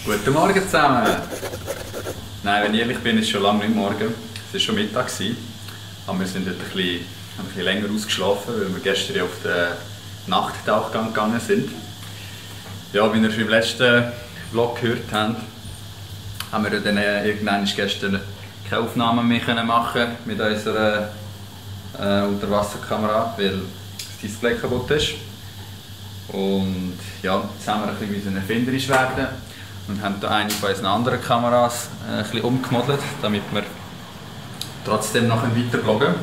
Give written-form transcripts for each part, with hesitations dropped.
Guten Morgen zusammen! Nein, wenn ich ehrlich bin, ist es schon lange nicht morgen. Es war schon Mittag. Aber wir sind heute ein bisschen länger ausgeschlafen, weil wir gestern ja auf den Nachttauchgang gegangen sind. Ja, wie ihr schon im letzten Vlog gehört habt, haben wir dann irgendwann gestern keine Aufnahmen mehr machen mit unserer Unterwasserkamera, weil das Display kaputt ist. Und ja, jetzt haben wir ein bisschen erfinderisch werden und haben hier eine von unseren anderen Kameras ein bisschen umgemodelt, damit wir trotzdem noch weiter vloggen.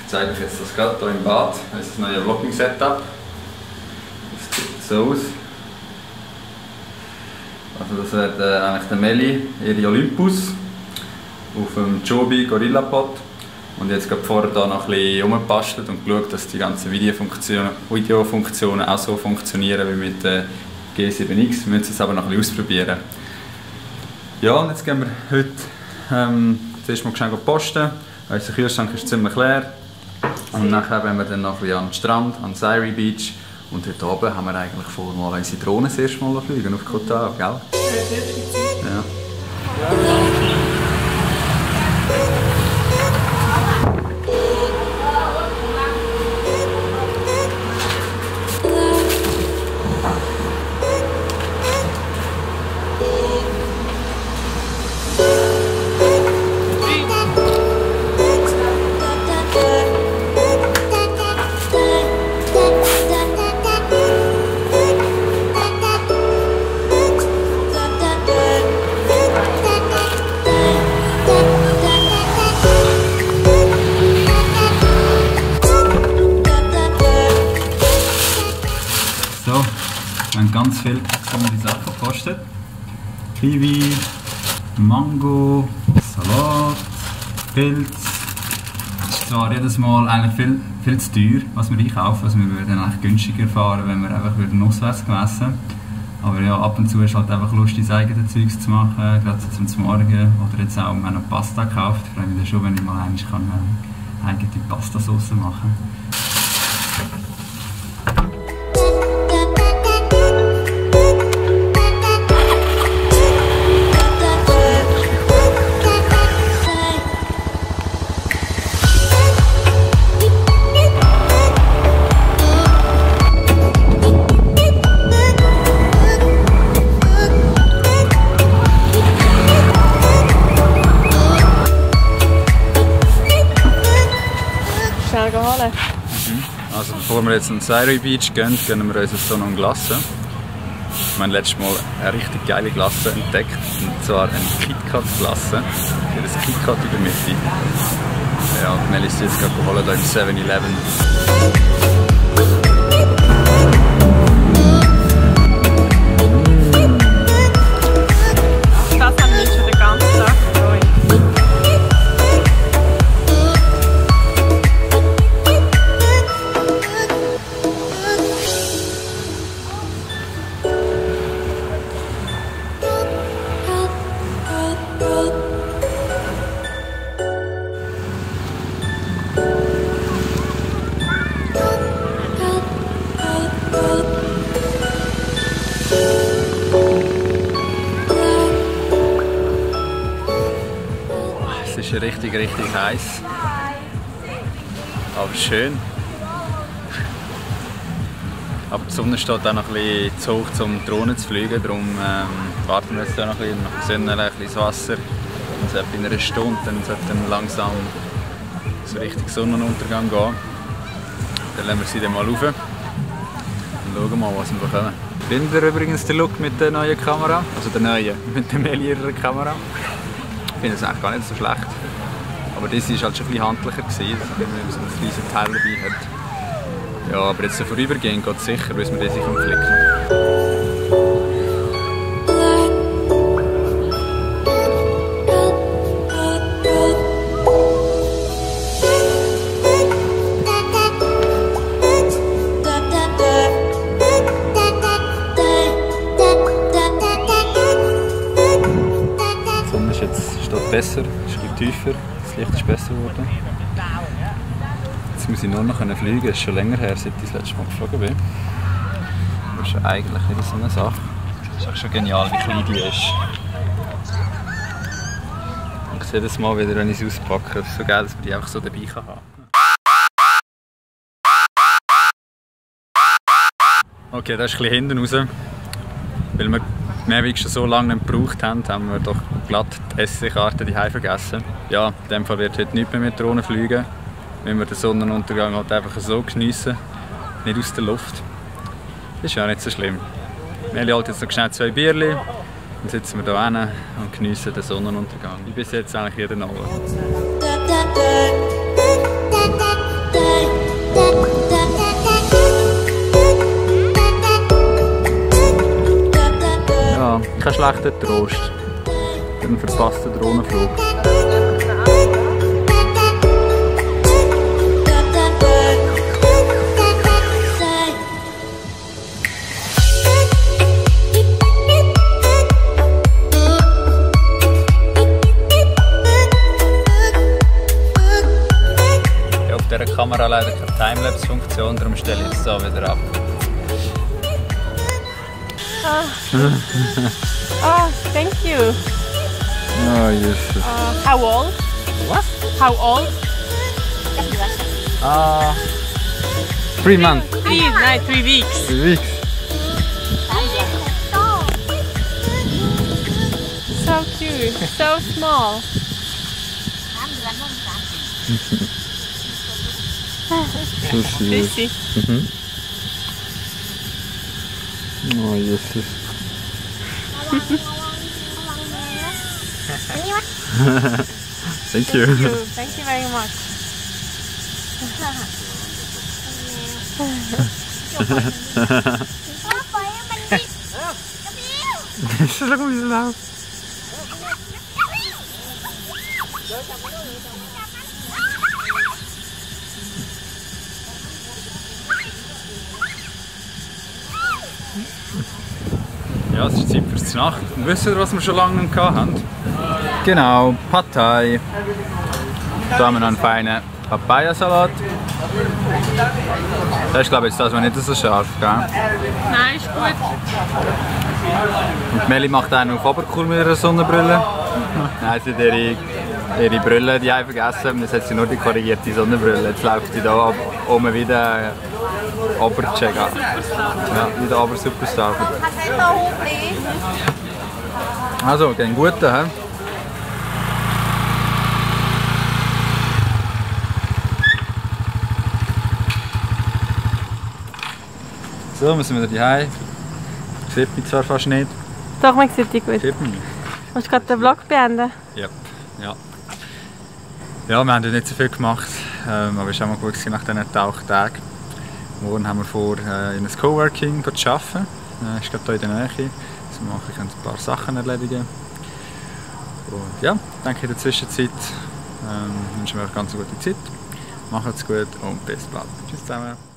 Ich zeige euch jetzt das gerade hier im Bad, das ist das neue Vlogging-Setup. Das sieht so aus. Also das wird eigentlich der Meli, ihre Olympus, auf dem Joby Gorilla Pod. Und jetzt gerade vorher da noch ein bisschen rumgebastelt und geschaut, dass die ganzen Videofunktionen auch so funktionieren wie mit der G7X. Wir müssen es aber noch ein bisschen ausprobieren. Ja, und jetzt gehen wir heute zuerst mal schnell posten. Unser Kühlschrank ist ziemlich leer. Und nachher gehen wir dann noch ein bisschen an den Strand, an Syri Beach. Und heute oben haben wir eigentlich vor, mal unsere Drohnen das erste Mal fliegen auf Koh Tao, gell? Ja. So, wir haben ganz viele gesunde Sachen gepostet. Kiwi, Mango, Salat, Pilz. Das ist zwar jedes Mal eigentlich viel zu teuer, was wir einkaufen. Also wir würden eigentlich günstiger fahren, wenn wir einfach auswärts essen. Aber ja, ab und zu ist halt einfach lustig, das eigene Zeugs zu machen, gerade so zum Morgen. Oder jetzt auch, wir haben noch Pasta gekauft. Ich freue mich dann schon, wenn ich mal einmal eigene Pastasauce machen kann. Also bevor wir jetzt an Syri Beach gehen, gönnen wir uns jetzt noch eine Glasse. Wir haben letztes Mal eine richtig geile Glasse entdeckt, und zwar eine KitKat-Glasse. Für das KitKat in der Mitte. Ja, und Mel ist jetzt gerade geholt hier im 7-Eleven. Es ist richtig heiß, aber schön. Aber die Sonne steht auch noch ein bisschen zu hoch, um Drohnen zu fliegen, darum warten wir jetzt noch ein bisschen, nach der Sonne ein bisschen ins Wasser. Also etwa in einer Stunde dann sollte dann langsam so richtig Sonnenuntergang gehen. Dann lassen wir sie dann mal rauf und schauen mal, was wir bekommen. Findet ihr übrigens den Look mit der neuen Kamera? Also der neuen, mit der Meli ihrer Kamera? Ich finde es eigentlich gar nicht so schlecht. Aber das war halt schon ein bisschen handlicher, dass man so einen riesen Teil dabei hat. Ja, aber jetzt so vorübergehend geht es sicher, bis wir das sich umklicken. Besser, ist ein bisschen tiefer, das Licht ist besser geworden. Jetzt muss ich nur noch fliegen, es ist schon länger her, seit ich das letzte Mal geflogen bin. Das ist eigentlich nicht so eine Sache. doch schon genial, wie klein die ist. Ich sehe das mal wieder, wenn ich sie auspacke. Es ist so geil, dass man die einfach so dabei haben kann. Okay, das ist ein bisschen hinten raus. Weil wir die Mavic schon so lange nicht gebraucht haben, haben wir doch glatt die SC-Karte daheim vergessen. Ja, in dem Fall wird heute nicht mehr mit Drohnen fliegen. Wenn wir den Sonnenuntergang halt einfach so geniessen, nicht aus der Luft. Das ist ja nicht so schlimm. Wir holen jetzt noch schnell 2 Bierchen, dann sitzen wir hier hin und geniessen den Sonnenuntergang. Wie bis jetzt eigentlich jeden Abend. Ja, kein schlechter Trost. Ein verpasster Drohnenflug. Auf dieser Kamera leider keine Timelapse-Funktion, darum stelle ich es so wieder ab. Oh, thank you. Oh, Jesus. How old? What? How old? 3 months. 3 weeks. 3 weeks. So cute. So small. So süß. Busy. Oh, Jesus. Thank you. Thank you very much. Schau mal, wie sie läuft. Ja, es ist Zeit fürs Nacht. Und wisst ihr, was wir schon lange nicht hatten? Genau, Pad Thai. Da haben wir noch einen feinen Papayasalat. Das ist, glaube ich, jetzt das, was nicht so scharf, gell? Nein, ist gut. Und Meli macht einen auf Obercool mit ihrer Sonnenbrille. Nein, sie hat ihre Brille die vergessen. Jetzt hat sie nur die korrigierte Sonnenbrille. Jetzt läuft sie da oben wieder Obercheck an. Ja, wieder Obersuperstar. Also, gehen guten, hä? So, müssen wir wieder heim. Sieht mich zwar fast nicht. Doch, man sieht dich gut. Sieht mich. Willst du gerade den Vlog beenden? Yep. Ja. Ja, wir haben heute nicht so viel gemacht, aber es war auch mal gut nach diesen Tauchtagen. Morgen haben wir vor, in einem Coworking zu arbeiten. Ich glaube, hier in der Nähe. Also wir können ein paar Sachen erledigen. Und ja, danke in der Zwischenzeit. Wünschen wir euch ganz eine gute Zeit. Macht's gut und bis bald. Tschüss zusammen.